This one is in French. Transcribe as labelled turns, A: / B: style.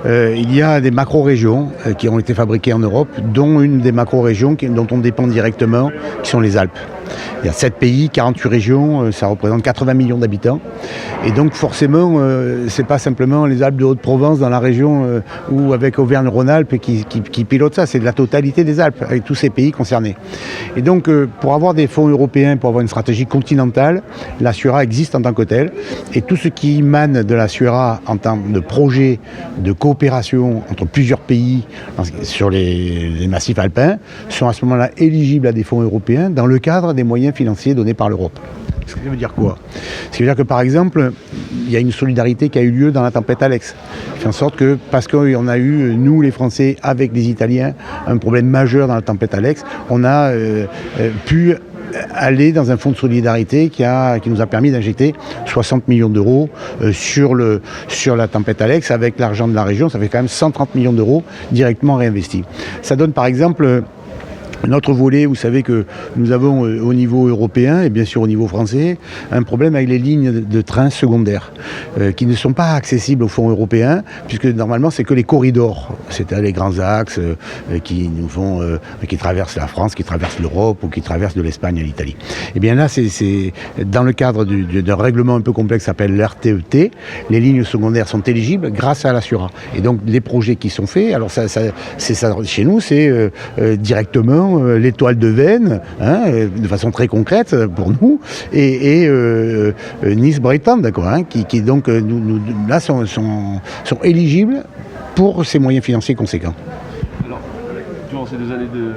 A: Il y a des macro-régions qui ont été fabriquées en Europe, dont une des macro-régions dont on dépend directement, qui sont les Alpes. Il y a 7 pays, 48 régions, ça représente 80 millions d'habitants. Et donc forcément, c'est pas simplement les Alpes de Haute-Provence dans la région ou avec Auvergne-Rhône-Alpes qui pilotent ça, c'est de la totalité des Alpes, avec tous ces pays concernés. Et donc pour avoir des fonds européens, pour avoir une stratégie continentale, la SURA existe en tant que telle. Et tout ce qui émane de la SURA en termes de projets de coopération entre plusieurs pays sur les massifs alpins sont à ce moment-là éligibles à des fonds européens dans le cadre des moyens financiers donnés par l'Europe. Ce qui veut dire quoi? Ce qui veut dire que par exemple, il y a une solidarité qui a eu lieu dans la tempête Alex. Fait en sorte que, parce qu'on a eu, nous les Français, avec les Italiens, un problème majeur dans la tempête Alex, on a pu aller dans un fonds de solidarité qui nous a permis d'injecter 60 millions d'euros sur la tempête Alex. Avec l'argent de la région, ça fait quand même 130 millions d'euros directement réinvestis. Ça donne par exemple notre volet, vous savez que nous avons au niveau européen et bien sûr au niveau français un problème avec les lignes de train secondaires qui ne sont pas accessibles aux fonds européens puisque normalement c'est que les corridors, c'est-à-dire les grands axes qui traversent la France, qui traversent l'Europe ou qui traversent de l'Espagne à l'Italie. Et bien là c'est dans le cadre d'un règlement un peu complexe qui s'appelle l'RTET, les lignes secondaires sont éligibles grâce à la SURA. Et donc les projets qui sont faits, alors ça chez nous c'est directement l'étoile de Veynes, de façon très concrète pour nous, et Nice-Brighton, qui donc là sont éligibles pour ces moyens financiers conséquents.
B: Alors, durant ces 2 années de